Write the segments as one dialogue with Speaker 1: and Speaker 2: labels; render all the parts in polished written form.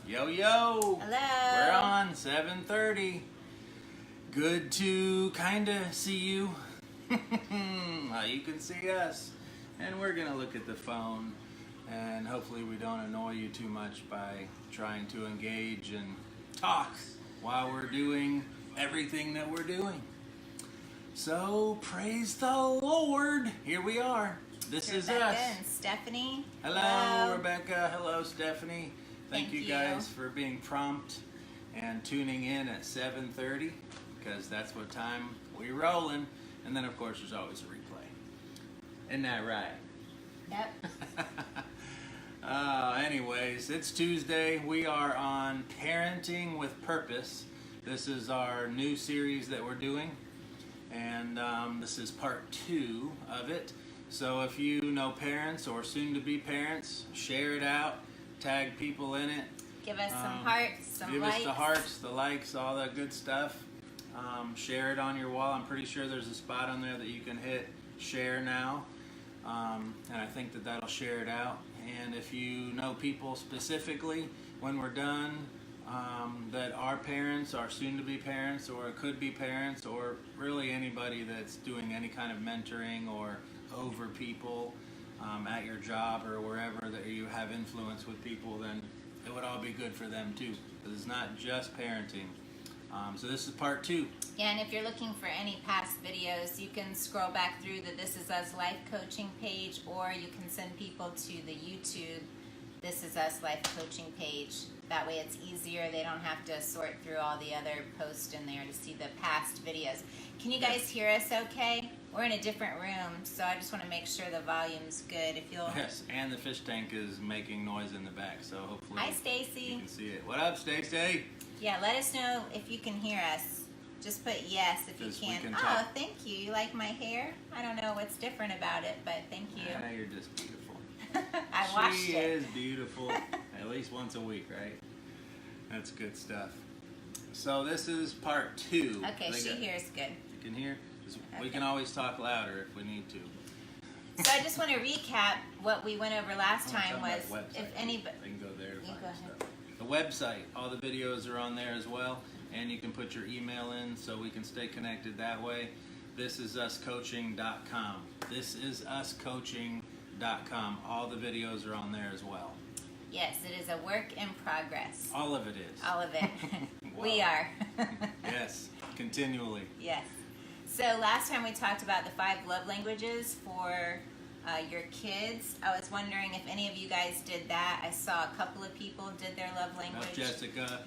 Speaker 1: Yo, yo.
Speaker 2: Hello.
Speaker 1: We're on 7:30. Good to kind of see you. You can see us. And we're going to look at the phone. And hopefully we don't annoy you too much by trying to engage and talk while we're doing everything that we're doing. So, praise the Lord. Here we are. This is
Speaker 2: Rebecca
Speaker 1: us.
Speaker 2: and Stephanie.
Speaker 1: Hello, Rebecca. Hello, Stephanie. Thank you
Speaker 2: you.
Speaker 1: guys for being prompt and tuning in at 7:30 because that's what time we're rolling. And then, of course, there's always a replay. Isn't that right?
Speaker 2: Yep.
Speaker 1: Anyways, it's Tuesday. We are on Parenting with Purpose. This is our new series that we're doing. And this is part 2 of it. So if you know parents or soon-to-be parents, share it out, tag people in it.
Speaker 2: Give us some hearts, some
Speaker 1: give
Speaker 2: likes.
Speaker 1: Give us the hearts, the likes, all that good stuff. Share it on your wall. I'm pretty sure there's a spot on there that you can hit share now. And I think that that'll share it out. And if you know people specifically, when we're done, that are parents, are soon-to-be parents, or could be parents, or really anybody that's doing any kind of mentoring or over people at your job or wherever that you have influence with people, then it would all be good for them too. Because it's not just parenting. So this is part 2.
Speaker 2: Yeah, and if you're looking for any past videos, you can scroll back through the This Is Us Life Coaching page, or you can send people to the YouTube This Is Us Life Coaching page. That way it's easier. They don't have to sort through all the other posts in there to see the past videos. Can you guys hear us okay? We're in a different room, so I just want to make sure the volume's good. If you'll...
Speaker 1: Yes, and the fish tank is making noise in the back, so hopefully
Speaker 2: Hi, Stacy.
Speaker 1: You can see it. What up, Stacy?
Speaker 2: Yeah, let us know if you can hear us. Just put yes if you can. Oh, thank you. You like my hair? I don't know what's different about it, but thank you.
Speaker 1: Yeah, you're just beautiful.
Speaker 2: I washed it.
Speaker 1: She is beautiful. At least once a week, right? That's good stuff. So this is part 2.
Speaker 2: Okay, she hears good.
Speaker 1: You can hear? We can always talk louder if we need to.
Speaker 2: So I just want to recap what we went over last time was if anybody...
Speaker 1: You can go there to find
Speaker 2: go ahead.
Speaker 1: stuff. The website, all the videos are on there as well, and you can put your email in so we can stay connected that way. ThisIsUsCoaching.com. ThisIsUsCoaching.com. All the videos are on there as well.
Speaker 2: Yes, it is a work in progress.
Speaker 1: All of it is.
Speaker 2: All of it. We are.
Speaker 1: Yes, continually.
Speaker 2: Yes. So last time we talked about the 5 love languages for your kids. I was wondering if any of you guys did that. I saw a couple of people did their love language.
Speaker 1: Jessica,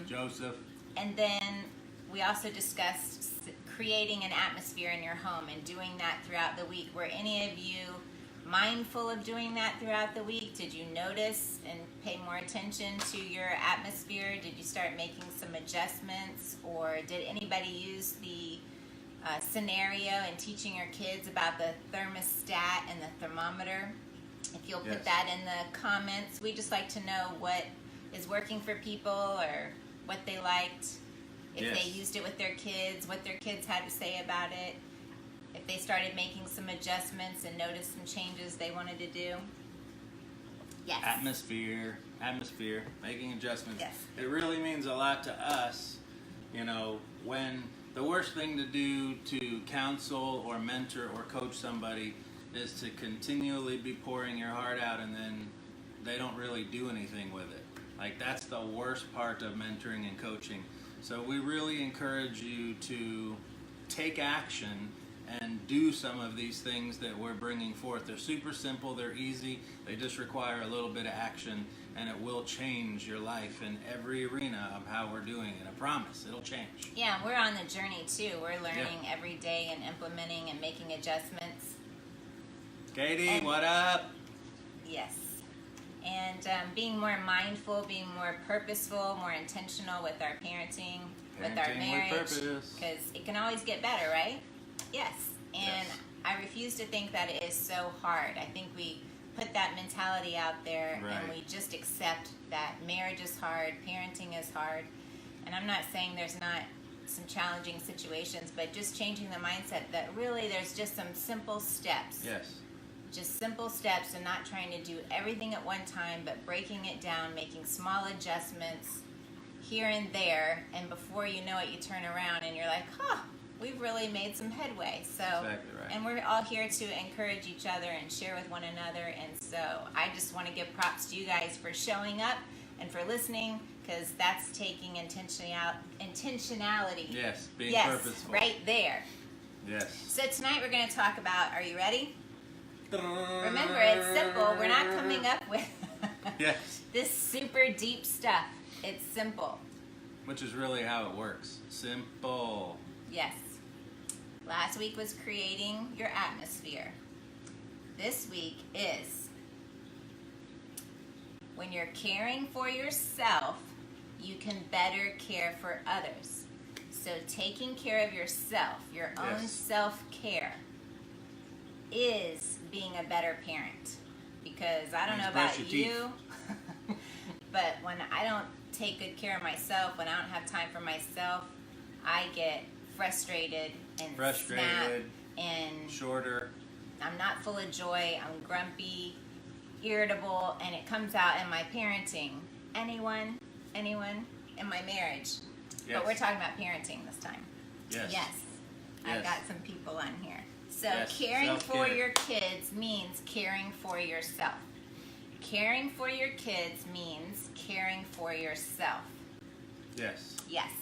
Speaker 1: Joseph.
Speaker 2: And then we also discussed creating an atmosphere in your home and doing that throughout the week. Were any of you mindful of doing that throughout the week? Did you notice and pay more attention to your atmosphere? Did you start making some adjustments? Or did anybody use the scenario and teaching your kids about the thermostat and the thermometer? If you'll put that in the comments, we just like to know what is working for people or what they liked, if they used it with their kids, what their kids had to say about it, if they started making some adjustments and noticed some changes they wanted to do. Yes.
Speaker 1: Atmosphere, making adjustments.
Speaker 2: Yes.
Speaker 1: It really means a lot to us, you know, when the worst thing to do to counsel or mentor or coach somebody is to continually be pouring your heart out and then they don't really do anything with it. Like, that's the worst part of mentoring and coaching. So we really encourage you to take action and do some of these things that we're bringing forth. They're super simple, they're easy, they just require a little bit of action, and it will change your life in every arena of how we're doing it. I promise, it'll change.
Speaker 2: Yeah, we're on the journey too. We're learning every day and implementing and making adjustments.
Speaker 1: Katie, what up?
Speaker 2: Yes. And being more mindful, being more purposeful, more intentional with our parenting with our marriage. Because it can always get better, right? Yes. And I refuse to think that it is so hard. I think we put that mentality out there and we just accept that marriage is hard, parenting is hard. And I'm not saying there's not some challenging situations, but just changing the mindset that really there's just some simple steps.
Speaker 1: Yes.
Speaker 2: Just simple steps and not trying to do everything at one time, but breaking it down, making small adjustments here and there, and before you know it, you turn around and you're like, we've really made some headway. So,
Speaker 1: Exactly right.
Speaker 2: and we're all here to encourage each other and share with one another. And so I just want to give props to you guys for showing up and for listening, because that's taking intentionality.
Speaker 1: Yes, being
Speaker 2: Yes,
Speaker 1: purposeful.
Speaker 2: right there.
Speaker 1: Yes.
Speaker 2: So tonight we're going to talk about, are you ready? Remember, it's simple. We're not coming up with
Speaker 1: Yes.
Speaker 2: this super deep stuff. It's simple.
Speaker 1: Which is really how it works. Simple.
Speaker 2: Yes. Last week was creating your atmosphere. This week is when you're caring for yourself, you can better care for others. So taking care of yourself, your own
Speaker 1: Yes.
Speaker 2: self-care, is being a better parent. Because I don't
Speaker 1: Means
Speaker 2: know
Speaker 1: brush
Speaker 2: about
Speaker 1: your
Speaker 2: you, but when I don't take good care of myself, when I don't have time for myself, I get frustrated and snap,
Speaker 1: Frustrated,
Speaker 2: and
Speaker 1: shorter.
Speaker 2: I'm not full of joy. I'm grumpy, irritable, and it comes out in my parenting. Anyone in my marriage.
Speaker 1: Yes.
Speaker 2: But we're talking about parenting this time.
Speaker 1: Yes.
Speaker 2: Yes. I've
Speaker 1: Yes.
Speaker 2: got some people on here. So
Speaker 1: Yes,
Speaker 2: caring for
Speaker 1: self-care.
Speaker 2: your kids means caring for yourself. Caring for your kids means caring for yourself.
Speaker 1: Yes.
Speaker 2: Yes.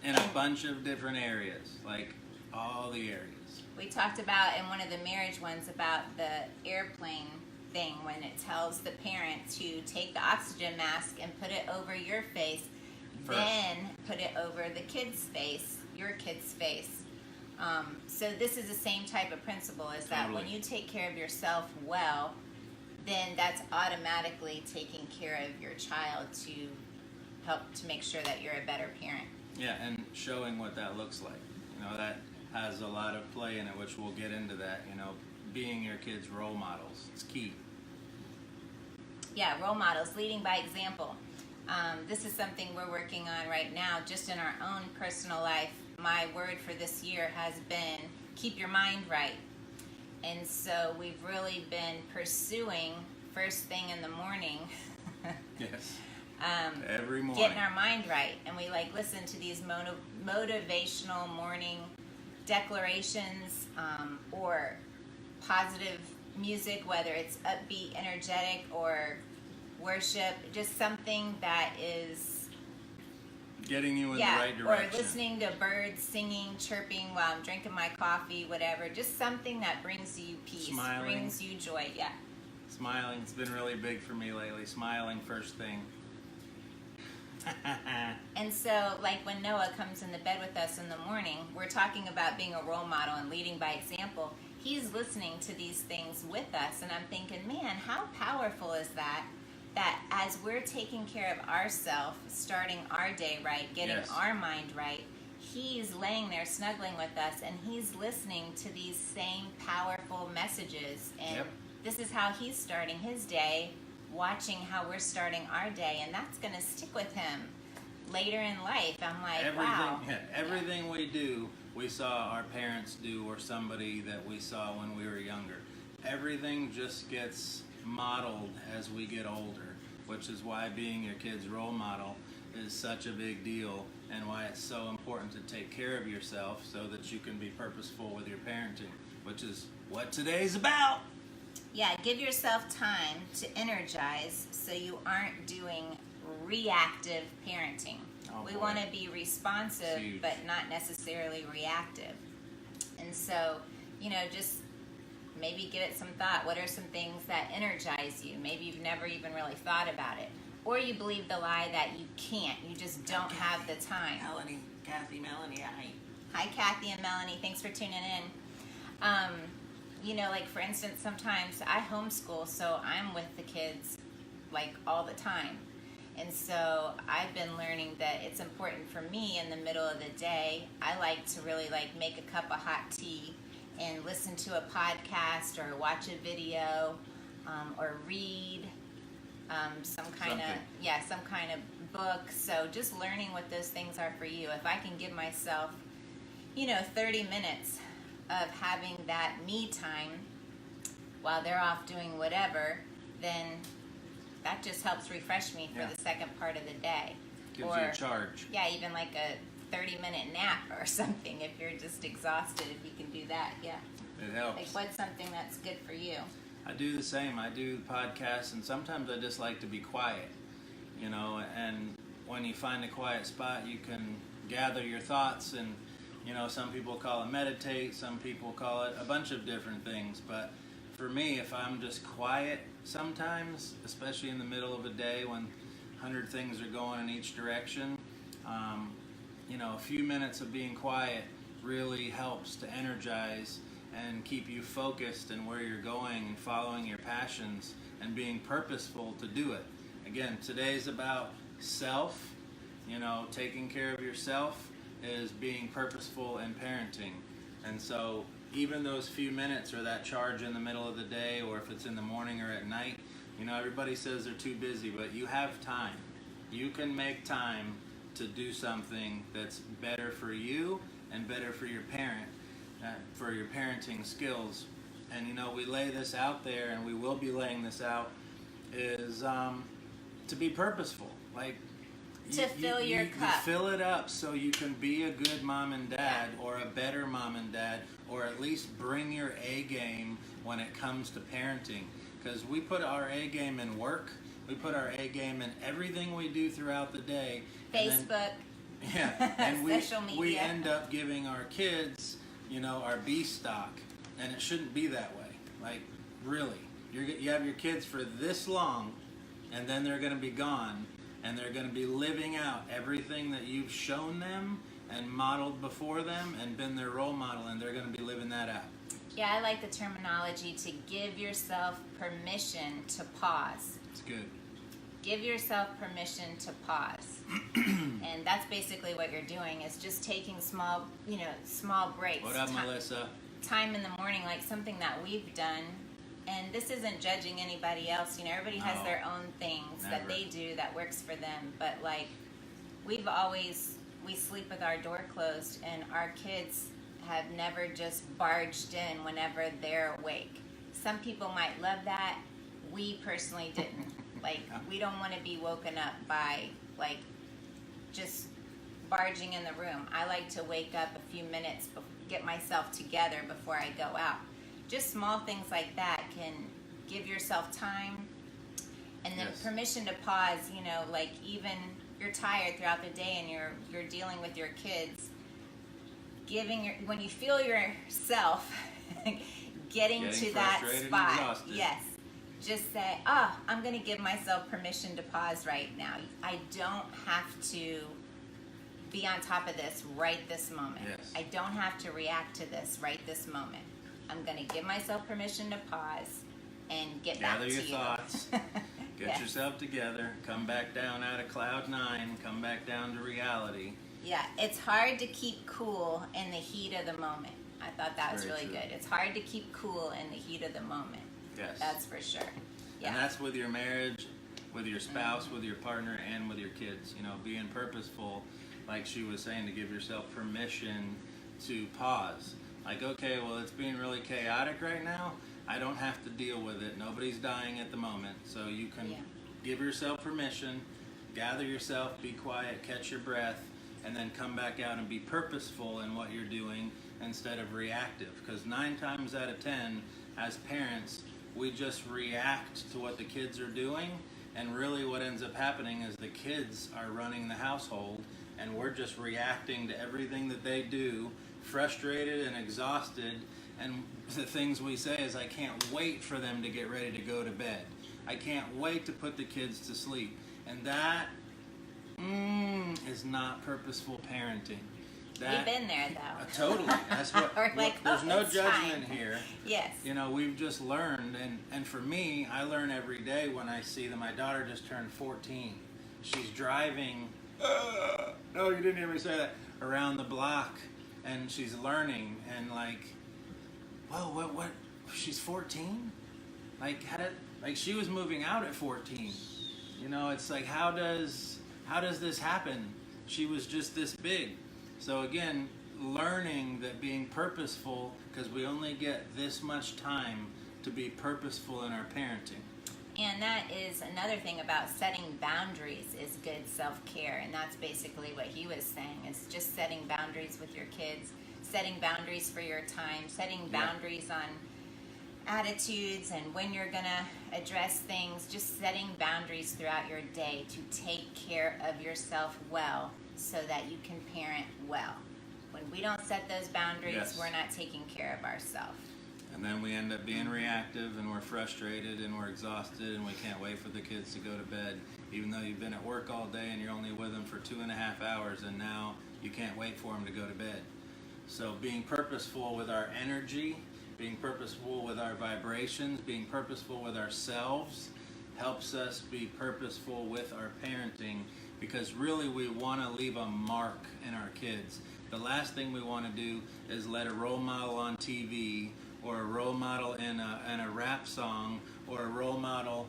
Speaker 1: In a bunch of different areas, like all the areas.
Speaker 2: We talked about in one of the marriage ones about the airplane thing, when it tells the parent to take the oxygen mask and put it over your face,
Speaker 1: First.
Speaker 2: then put it over the kid's face, your kid's face. So this is the same type of principle, is that when
Speaker 1: Totally.
Speaker 2: you take care of yourself well, then that's automatically taking care of your child to help to make sure that you're a better parent.
Speaker 1: Yeah, and showing what that looks like. You know, that has a lot of play in it, which we'll get into that. You know, being your kids' role models. It's key.
Speaker 2: Yeah, role models, leading by example. This is something we're working on right now, just in our own personal life. My word for this year has been keep your mind right. And so we've really been pursuing first thing in the morning,
Speaker 1: Yes. Every morning.
Speaker 2: getting our mind right. And we listen to these motivational morning declarations, or positive music, whether it's upbeat, energetic, or worship, just something that is,
Speaker 1: Getting you in the right
Speaker 2: or
Speaker 1: direction.
Speaker 2: listening to birds singing, chirping while I'm drinking my coffee, whatever, just something that brings you peace,
Speaker 1: Smiling.
Speaker 2: brings you joy. Yeah.
Speaker 1: Smiling. It's been really big for me lately. Smiling first thing.
Speaker 2: And so, when Noah comes in the bed with us in the morning, we're talking about being a role model and leading by example. He's listening to these things with us, and I'm thinking, man, how powerful is that? That as we're taking care of ourselves, starting our day right, getting
Speaker 1: Yes.
Speaker 2: our mind right, he's laying there snuggling with us, and he's listening to these same powerful messages. And
Speaker 1: Yep.
Speaker 2: this is how he's starting his day, watching how we're starting our day, and that's going to stick with him later in life. I'm like,
Speaker 1: Everything,
Speaker 2: wow.
Speaker 1: everything we do, we saw our parents do, or somebody that we saw when we were younger. Everything just gets modeled as we get older, which is why being your kid's role model is such a big deal, and why it's so important to take care of yourself so that you can be purposeful with your parenting, which is what today's about.
Speaker 2: Yeah, give yourself time to energize so you aren't doing reactive parenting.
Speaker 1: Oh,
Speaker 2: We
Speaker 1: boy.
Speaker 2: want to be responsive,
Speaker 1: It's huge.
Speaker 2: but not necessarily reactive. And so, just maybe give it some thought. What are some things that energize you? Maybe you've never even really thought about it. Or you believe the lie that you can't. You just don't have the time.
Speaker 3: Melanie,
Speaker 2: Hi, Kathy and Melanie. Thanks for tuning in. For instance, sometimes I homeschool, so I'm with the kids all the time. And so I've been learning that it's important for me in the middle of the day. I like to really make a cup of hot tea and listen to a podcast or watch a video, or read some kind of book. So just learning what those things are for you. If I can give myself 30 minutes of having that me time, while they're off doing whatever, then that just helps refresh me for
Speaker 1: Yeah.
Speaker 2: the second part of the day.
Speaker 1: Gives you a charge.
Speaker 2: Yeah, even like a 30-minute nap or something if you're just exhausted, if you can do that, yeah.
Speaker 1: It helps.
Speaker 2: Like what's something that's good for you?
Speaker 1: I do the same. I do podcasts, and sometimes I just like to be quiet, and when you find a quiet spot, you can gather your thoughts, and, some people call it meditate, some people call it a bunch of different things, but for me, if I'm just quiet sometimes, especially in the middle of a day when 100 things are going in each direction, a few minutes of being quiet really helps to energize and keep you focused in where you're going and following your passions and being purposeful to do it. Again, today's about self. Taking care of yourself is being purposeful in parenting. And so even those few minutes or that charge in the middle of the day, or if it's in the morning or at night, everybody says they're too busy, but you have time. You can make time to do something that's better for you and better for your parent, for your parenting skills. And we lay this out there, and we will be laying this out, is to be purposeful. Like,
Speaker 2: To fill your cup.
Speaker 1: You fill it up so you can be a good mom and dad, or a better mom and dad, or at least bring your A game when it comes to parenting. Because we put our A game in work, we put our A game in everything we do throughout the day.
Speaker 2: Facebook.
Speaker 1: And
Speaker 2: Social media.
Speaker 1: we end up giving our kids, our B stock, and it shouldn't be that way. Like, really, you have your kids for this long, and then they're going to be gone, and they're going to be living out everything that you've shown them and modeled before them and been their role model, and they're going to be living that out.
Speaker 2: Yeah, I like the terminology to give yourself permission to pause.
Speaker 1: It's good.
Speaker 2: Give yourself permission to pause. And that's basically what you're doing, is just taking small breaks.
Speaker 1: What up, Melissa?
Speaker 2: Time in the morning, like something that we've done. And this isn't judging anybody else. Everybody has
Speaker 1: No,
Speaker 2: their own things that
Speaker 1: never.
Speaker 2: they do that works for them. But like, we sleep with our door closed, and our kids have never just barged in whenever they're awake. Some people might love that. We personally didn't. Like, we don't want to be woken up by, like, just barging in the room. I like to wake up a few minutes, get myself together before I go out. Just small things like that can give yourself time. And then
Speaker 1: Yes.
Speaker 2: permission to pause, like, even you're tired throughout the day and you're dealing with your kids. When you feel yourself getting to that
Speaker 1: frustrated and
Speaker 2: spot,
Speaker 1: exhausted.
Speaker 2: yes, just say, I'm going to give myself permission to pause right now. I don't have to be on top of this right this moment.
Speaker 1: Yes.
Speaker 2: I don't have to react to this right this moment. I'm going to give myself permission to pause and get back
Speaker 1: Gather
Speaker 2: to
Speaker 1: your
Speaker 2: you.
Speaker 1: thoughts. Get
Speaker 2: Yes.
Speaker 1: yourself together. Come back down out of cloud 9. Come back down to reality.
Speaker 2: Yeah, it's hard to keep cool in the heat of the moment. I thought that was
Speaker 1: Very
Speaker 2: really
Speaker 1: true.
Speaker 2: good. It's hard to keep cool in the heat of the moment.
Speaker 1: Yes.
Speaker 2: That's for sure. Yeah.
Speaker 1: And that's with your marriage, with your spouse, with your partner, and with your kids. Being purposeful, like she was saying, to give yourself permission to pause. Like, okay, well, it's being really chaotic right now. I don't have to deal with it. Nobody's dying at the moment. So you can
Speaker 2: Yeah.
Speaker 1: give yourself permission, gather yourself, be quiet, catch your breath, and then come back out and be purposeful in what you're doing instead of reactive. Because 9 times out of 10, as parents, we just react to what the kids are doing, and really what ends up happening is the kids are running the household, and we're just reacting to everything that they do, frustrated and exhausted. And the things we say is, I can't wait for them to get ready to go to bed. I can't wait to put the kids to sleep. And that is not purposeful parenting.
Speaker 2: We've been there, though.
Speaker 1: Totally. That's what.
Speaker 2: We're like,
Speaker 1: there's no
Speaker 2: it's
Speaker 1: judgment
Speaker 2: fine.
Speaker 1: here.
Speaker 2: Yes.
Speaker 1: We've just learned, and for me, I learn every day when I see that my daughter just turned 14. She's driving. No, you didn't hear me say that. Around the block, and she's learning, and like, whoa, what? She's 14? Like she was moving out at 14. It's like, how does this happen? She was just this big. So again, learning that being purposeful, because we only get this much time to be purposeful in our parenting.
Speaker 2: And that is another thing about setting boundaries is good self-care. And that's basically what he was saying, is just setting boundaries with your kids, setting boundaries for your time, setting boundaries on attitudes and when you're going to address things, just setting boundaries throughout your day to take care of yourself well so that you can parent well. When we don't set those boundaries, we're not taking care of ourselves.
Speaker 1: And then we end up being reactive, and we're frustrated, and we're exhausted, and we can't wait for the kids to go to bed, even though you've been at work all day and you're only with them for 2.5 hours, and now you can't wait for them to go to bed. So being purposeful with our energy, being purposeful with our vibrations, being purposeful with ourselves helps us be purposeful with our parenting, because really we want to leave a mark in our kids. The last thing we want to do is let a role model on TV or a role model in a rap song or a role model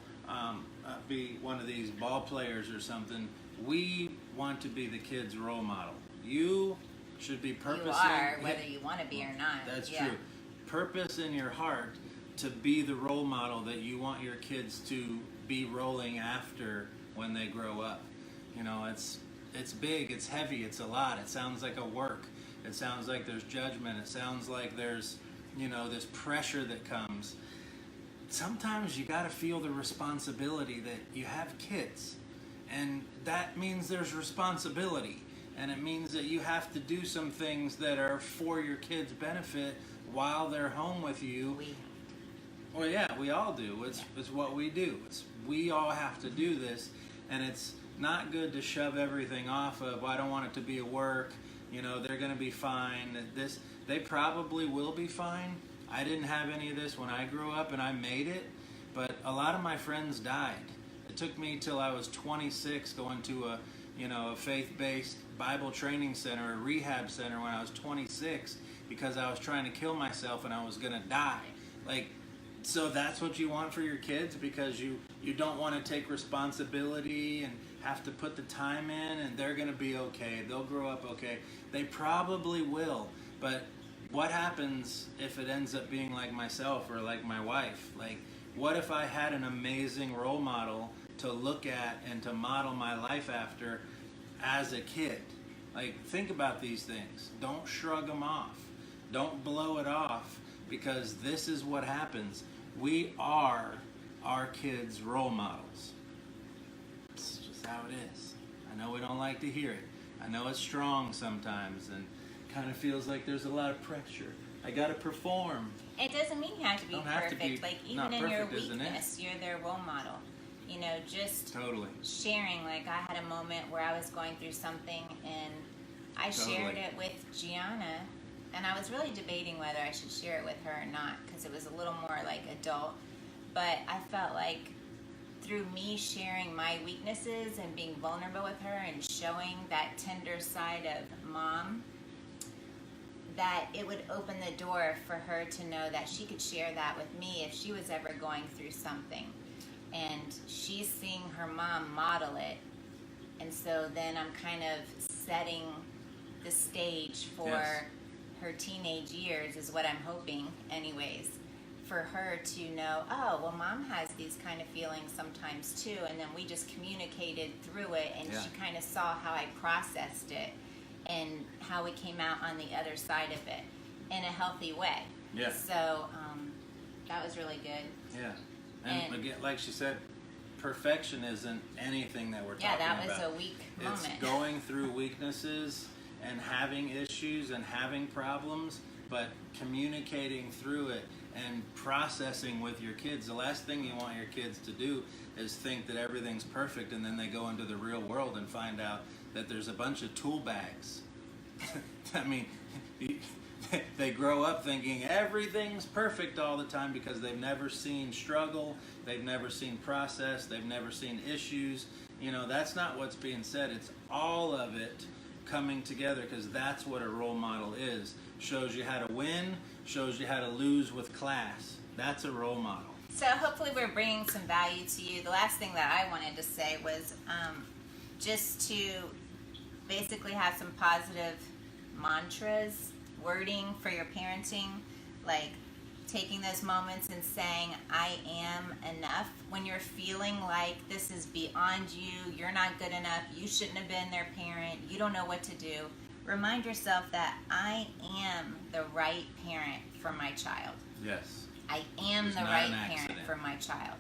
Speaker 1: be one of these ball players or something. We want to be the kid's role model. You should be purposing.
Speaker 2: You are, whether you want to be or not.
Speaker 1: That's true. Purpose in your heart to be the role model that you want your kids to be rolling after when they grow up. You know, it's big, it's heavy, it's a lot. It sounds like a work. It sounds like there's judgment. It sounds like there's, this pressure that comes. Sometimes you got to feel the responsibility that you have kids, and that means there's responsibility, and it means that you have to do some things that are for your kids' benefit while they're home with you. Well, yeah, we all do. It's what we do. We all have to do this, and it's not good to shove everything off of, I don't want it to be a work, they're going to be fine. They probably will be fine. I didn't have any of this when I grew up, and I made it, but a lot of my friends died. It took me till I was 26 going to a faith-based Bible training center, a rehab center when I was 26, because I was trying to kill myself and I was going to die. So that's what you want for your kids, because you don't want to take responsibility and have to put the time in, and they're going to be okay. They'll grow up okay. They probably will, but what happens if it ends up being like myself or like my wife? What if I had an amazing role model to look at and to model my life after as a kid? Think about these things. Don't shrug them off. Don't blow it off, because this is what happens. We are our kids' role models. It's just how it is. I know we don't like to hear it. I know it's strong sometimes and kind of feels like there's a lot of pressure. I got to perform.
Speaker 2: It doesn't mean you have to be
Speaker 1: Don't have to
Speaker 2: perfect.
Speaker 1: be
Speaker 2: Even in your
Speaker 1: perfect, isn't it?
Speaker 2: weakness, you're their role model. Just
Speaker 1: Totally.
Speaker 2: sharing. I had a moment where I was going through something, and I shared it with Gianna, and I was really debating whether I should share it with her or not, because it was a little more adult. But I felt like through me sharing my weaknesses and being vulnerable with her and showing that tender side of mom, that it would open the door for her to know that she could share that with me if she was ever going through something. And she's seeing her mom model it. And so then I'm kind of setting the stage for her teenage years, is what I'm hoping anyways, for her to know, oh, well, mom has these kind of feelings sometimes too. And then we just communicated through it, and she kind of saw how I processed it and how we came out on the other side of it in a healthy way.
Speaker 1: Yeah.
Speaker 2: So that was really good.
Speaker 1: Yeah. And again, like she said, perfection isn't anything that we're talking about.
Speaker 2: Yeah, that was a weak moment.
Speaker 1: It's going through weaknesses and having issues and having problems, but communicating through it and processing with your kids. The last thing you want your kids to do is think that everything's perfect, and then they go into the real world and find out that there's a bunch of tool bags. I mean, they grow up thinking everything's perfect all the time because they've never seen struggle, they've never seen process, they've never seen issues. That's not what's being said. It's all of it coming together, because that's what a role model is. Shows you how to win, shows you how to lose with class. That's a role model.
Speaker 2: So hopefully we're bringing some value to you. The last thing that I wanted to say was just to basically have some positive mantras, wording for your parenting. taking those moments and saying, I am enough. When you're feeling like this is beyond you, you're not good enough, you shouldn't have been their parent, you don't know what to do, remind yourself that I am the right parent for my child.
Speaker 1: Yes.
Speaker 2: I am
Speaker 1: It's
Speaker 2: the
Speaker 1: not
Speaker 2: right
Speaker 1: an
Speaker 2: parent
Speaker 1: accident.
Speaker 2: for my child.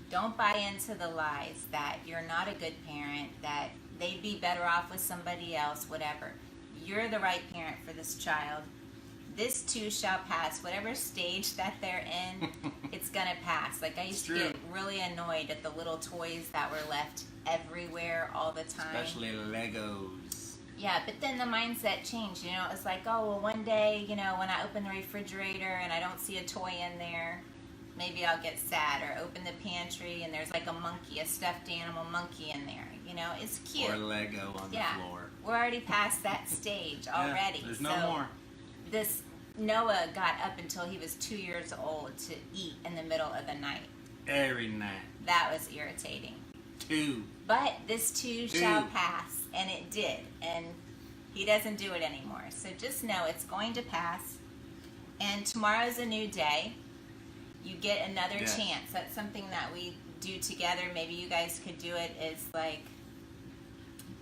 Speaker 2: Don't buy into the lies that you're not a good parent, that they'd be better off with somebody else, whatever. You're the right parent for this child. This too shall pass. Whatever stage that they're in, it's gonna pass. Like I used to get really annoyed at the little toys that were left everywhere all the time.
Speaker 1: Especially Legos.
Speaker 2: Yeah, but then the mindset changed. You know, it's like, oh, well, one day, you know, when I open the refrigerator and I don't see a toy in there, maybe I'll get sad. Or open the pantry and there's like a monkey, a stuffed animal monkey in there. You know, it's cute.
Speaker 1: Or Lego on the floor.
Speaker 2: We're already past that stage already.
Speaker 1: Yeah, there's no
Speaker 2: So
Speaker 1: more.
Speaker 2: This Noah got up until he was 2 years old to eat in the middle of the night.
Speaker 1: Every night.
Speaker 2: That was irritating.
Speaker 1: 2.
Speaker 2: But this too shall pass, and it did, and he doesn't do it anymore. So just know it's going to pass, and tomorrow's a new day. You get another chance. That's something that we do together. Maybe you guys could do it. Is like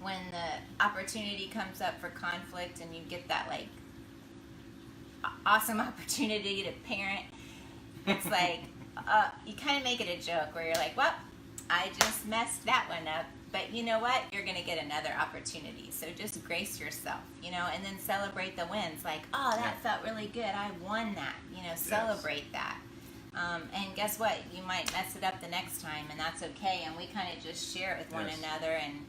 Speaker 2: when the opportunity comes up for conflict, and you get that like awesome opportunity to parent. It's like you kind of make it a joke where you're like, well, I just messed that one up, but you know what? You're going to get another opportunity. So just grace yourself, you know, and then celebrate the wins. Like, oh, that felt really good. I won that. You know, celebrate that. And guess what? You might mess it up the next time, and that's okay. And we kind of just share it with one another and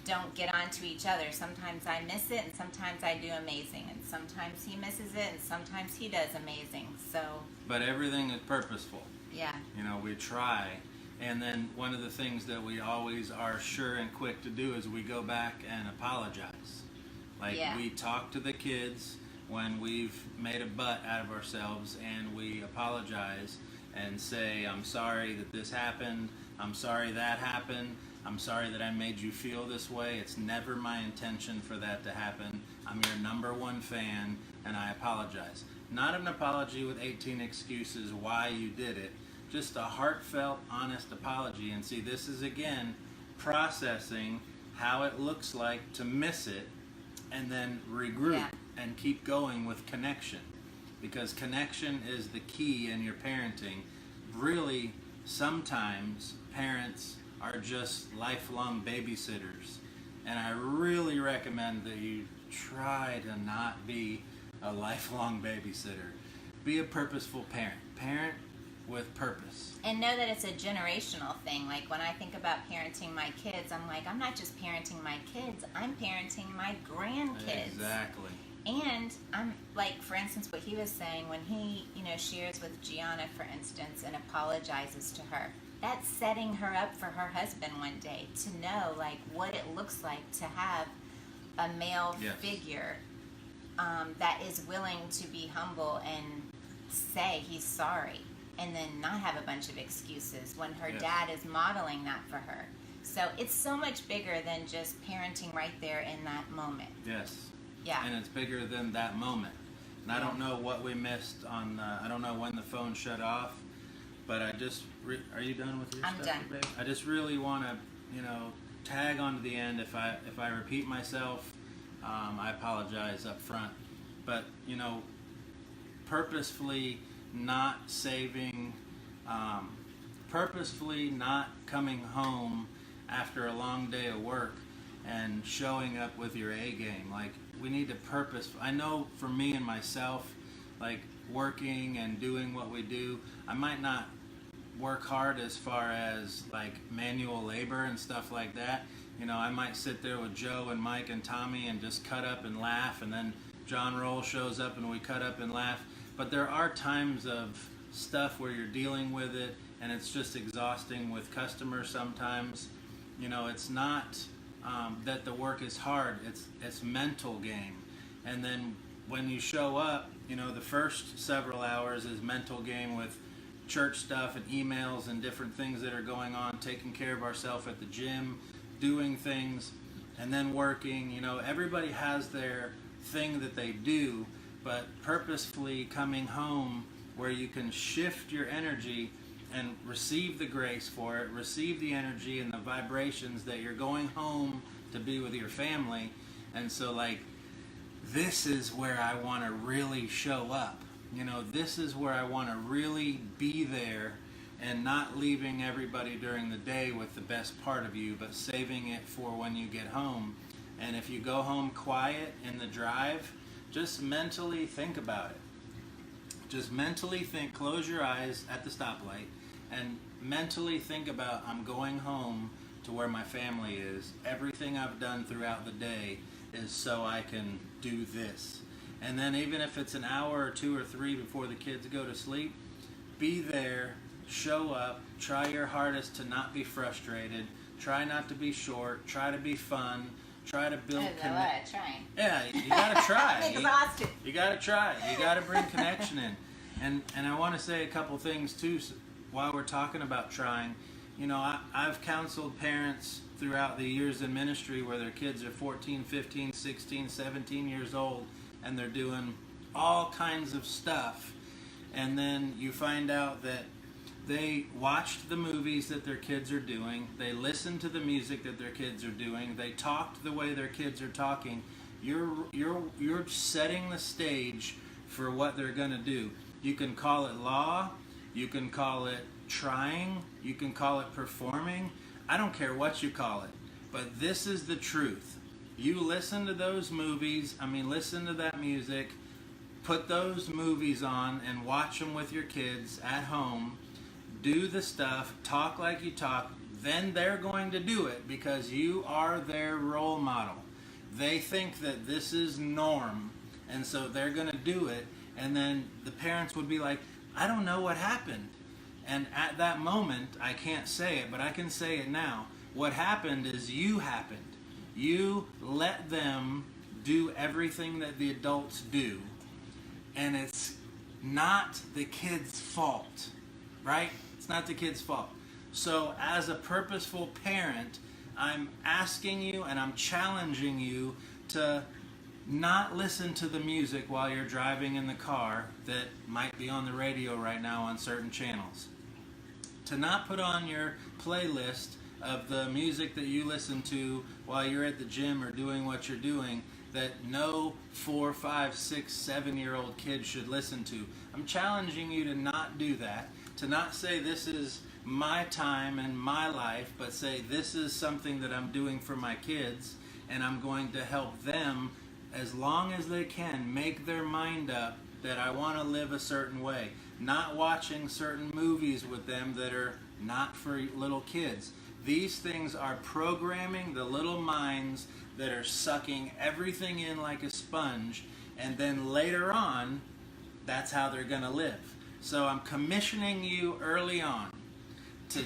Speaker 2: don't get on to each other. Sometimes I miss it, and sometimes I do amazing. And sometimes he misses it, and sometimes he does amazing. So.
Speaker 1: But everything is purposeful.
Speaker 2: Yeah.
Speaker 1: You know, we try. And then one of the things that we always are sure and quick to do is we go back and apologize. Like we talk to the kids when we've made a butt out of ourselves, and we apologize and say, I'm sorry that this happened. I'm sorry that happened. I'm sorry that I made you feel this way. It's never my intention for that to happen. I'm your number one fan, and I apologize. Not an apology with 18 excuses why you did it. Just a heartfelt, honest apology. And see, this is again processing how it looks like to miss it, and then regroup and keep going with connection. Because connection is the key in your parenting. Really, sometimes parents are just lifelong babysitters. And I really recommend that you try to not be a lifelong babysitter. Be a purposeful parent. Parent with purpose.
Speaker 2: And know that it's a generational thing. Like when I think about parenting my kids, I'm like, I'm not just parenting my kids, I'm parenting my grandkids.
Speaker 1: Exactly.
Speaker 2: And I'm like, for instance, what he was saying, when he, you know, shares with Gianna, for instance, and apologizes to her, that's setting her up for her husband one day to know like what it looks like to have a male figure that is willing to be humble and say he's sorry, and then not have a bunch of excuses when her dad is modeling that for her. So it's so much bigger than just parenting right there in that moment.
Speaker 1: Yes.
Speaker 2: Yeah.
Speaker 1: And it's bigger than that moment. And I don't know what we missed on, I don't know when the phone shut off, but I just, are you done with your
Speaker 2: I'm
Speaker 1: stuff?
Speaker 2: done.
Speaker 1: Babe? I just really want to, you know, tag onto the end. If I repeat myself, I apologize up front. But, you know, purposefully not saving, purposefully not coming home after a long day of work and showing up with your A game. Like, we need to purpose. I know for me and myself, like working and doing what we do, I might not work hard as far as like manual labor and stuff like that. You know, I might sit there with Joe and Mike and Tommy and just cut up and laugh, and then John Roll shows up and we cut up and laugh. But there are times of stuff where you're dealing with it and it's just exhausting with customers sometimes. You know, it's not that the work is hard, it's mental game. And then when you show up, you know, the first several hours is mental game with church stuff and emails and different things that are going on, taking care of ourselves at the gym, doing things, and then working. You know, everybody has their thing that they do, but purposefully coming home where you can shift your energy and receive the grace for it, receive the energy and the vibrations that you're going home to be with your family. And so, like, this is where I want to really show up. You know, this is where I want to really be there, and not leaving everybody during the day with the best part of you, but saving it for when you get home. And if you go home quiet in the drive, just mentally think about it. Just mentally think, close your eyes at the stoplight, and mentally think about, I'm going home to where my family is. Everything I've done throughout the day is so I can do this. And then even if it's an hour or 2 or 3 before the kids go to sleep, be there, show up, try your hardest to not be frustrated, try not to be short, try to be fun, try to build
Speaker 2: Trying.
Speaker 1: Yeah, you gotta try.
Speaker 2: I'm exhausted.
Speaker 1: You gotta try. You gotta bring connection in. And I want to say a couple things too while we're talking about trying. You know, I've counseled parents throughout the years in ministry where their kids are 14, 15, 16, 17 years old, and they're doing all kinds of stuff. And then you find out that they watched the movies that their kids are doing, they listened to the music that their kids are doing, they talked the way their kids are talking. You're setting the stage for what they're going to do. You can call it law, you can call it trying, you can call it performing. I don't care what you call it, but this is the truth. You listen to those movies, listen to that music, put those movies on and watch them with your kids at home. Do the stuff, talk like you talk, then they're going to do it because you are their role model. They think that this is norm, and so they're going to do it, and then the parents would be like, I don't know what happened. And at that moment, I can't say it, but I can say it now. What happened is you happened. You let them do everything that the adults do, and it's not the kid's fault, right? It's not the kid's fault. So as a purposeful parent, I'm asking you and I'm challenging you to not listen to the music while you're driving in the car that might be on the radio right now on certain channels. To not put on your playlist of the music that you listen to while you're at the gym or doing what you're doing that no 4, 5, 6, 7-year-old kid should listen to. I'm challenging you to not do that. To not say this is my time and my life, but say this is something that I'm doing for my kids, and I'm going to help them as long as they can make their mind up that I want to live a certain way. Not watching certain movies with them that are not for little kids. These things are programming the little minds that are sucking everything in like a sponge, and then later on, that's how they're going to live. So I'm commissioning you early on to...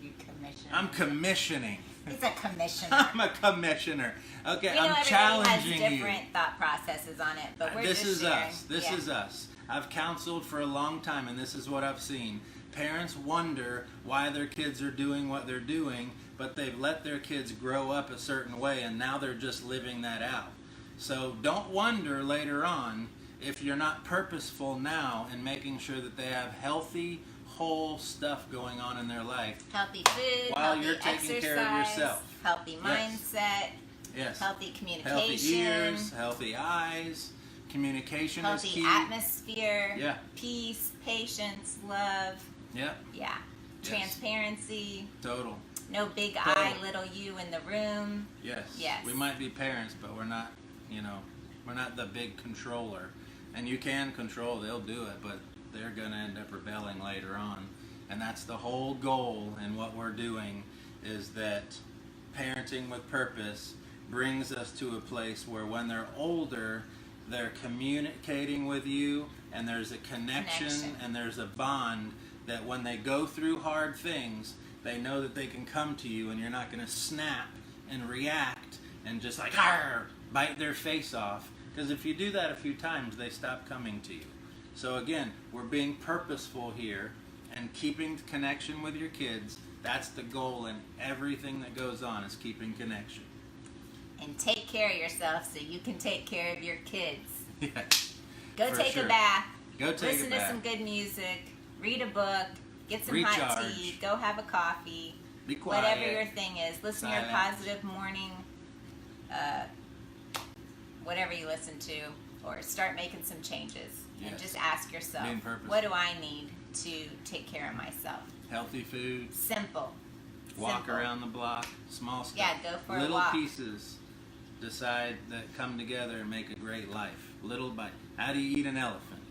Speaker 2: You commissioner.
Speaker 1: I'm commissioning.
Speaker 2: He's a commissioner.
Speaker 1: I'm a commissioner. Okay,
Speaker 2: We know
Speaker 1: I'm
Speaker 2: everybody
Speaker 1: challenging
Speaker 2: has
Speaker 1: you.
Speaker 2: different thought processes on it, but we're
Speaker 1: This
Speaker 2: just
Speaker 1: is
Speaker 2: sharing.
Speaker 1: us. This is us. I've counseled for a long time, and this is what I've seen. Parents wonder why their kids are doing what they're doing, but they've let their kids grow up a certain way, and now they're just living that out. So don't wonder later on if you're not purposeful now in making sure that they have healthy, whole stuff going on in their life.
Speaker 2: Healthy food,
Speaker 1: While
Speaker 2: healthy
Speaker 1: you're taking
Speaker 2: exercise,
Speaker 1: care of yourself.
Speaker 2: healthy mindset,
Speaker 1: Yes.
Speaker 2: healthy communication,
Speaker 1: Healthy ears, healthy eyes. Communication is
Speaker 2: healthy
Speaker 1: key.
Speaker 2: atmosphere,
Speaker 1: Yeah.
Speaker 2: peace, patience, love,
Speaker 1: Yep.
Speaker 2: yeah,
Speaker 1: Yes.
Speaker 2: transparency,
Speaker 1: Total.
Speaker 2: no big
Speaker 1: Total.
Speaker 2: I, little you in the room.
Speaker 1: Yes.
Speaker 2: Yes.
Speaker 1: We might be parents, but we're not, we're not the big controller. And you can control, they'll do it, but they're going to end up rebelling later on. And that's the whole goal in what we're doing, is that parenting with purpose brings us to a place where when they're older, they're communicating with you, and there's a connection. And there's a bond that when they go through hard things, they know that they can come to you and you're not going to snap and react and just like bite their face off. Because if you do that a few times, they stop coming to you. So again, we're being purposeful here and keeping connection with your kids. That's the goal in everything that goes on, is keeping connection.
Speaker 2: And take care of yourself so you can take care of your kids.
Speaker 1: Yes.
Speaker 2: Go
Speaker 1: For
Speaker 2: take
Speaker 1: sure.
Speaker 2: a bath.
Speaker 1: Go take
Speaker 2: Listen
Speaker 1: a
Speaker 2: to
Speaker 1: bath.
Speaker 2: some good music. Read a book. Get some hot
Speaker 1: Recharge.
Speaker 2: tea. Go have a coffee.
Speaker 1: Be quiet.
Speaker 2: Whatever your thing is. Listen to your
Speaker 1: Silence.
Speaker 2: positive morning, whatever you listen to, or start making some changes. And
Speaker 1: Yes.
Speaker 2: just ask yourself,
Speaker 1: Main purpose.
Speaker 2: what do I need to take care of myself?
Speaker 1: Healthy food.
Speaker 2: Simple.
Speaker 1: Walk
Speaker 2: Simple.
Speaker 1: around the block. Small stuff.
Speaker 2: Yeah, go for a
Speaker 1: Little
Speaker 2: walk.
Speaker 1: pieces decide that come together and make a great life. Little bite. How do you eat an elephant?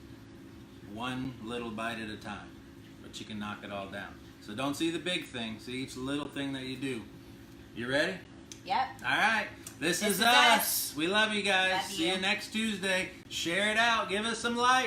Speaker 1: One little bite at a time. But you can knock it all down. So don't see the big thing. See each little thing that you do. You ready?
Speaker 2: Yep.
Speaker 1: All right. This is
Speaker 2: is
Speaker 1: us.
Speaker 2: us.
Speaker 1: We love you guys.
Speaker 2: Love
Speaker 1: See
Speaker 2: you.
Speaker 1: you next Tuesday. Share it out. Give us some likes.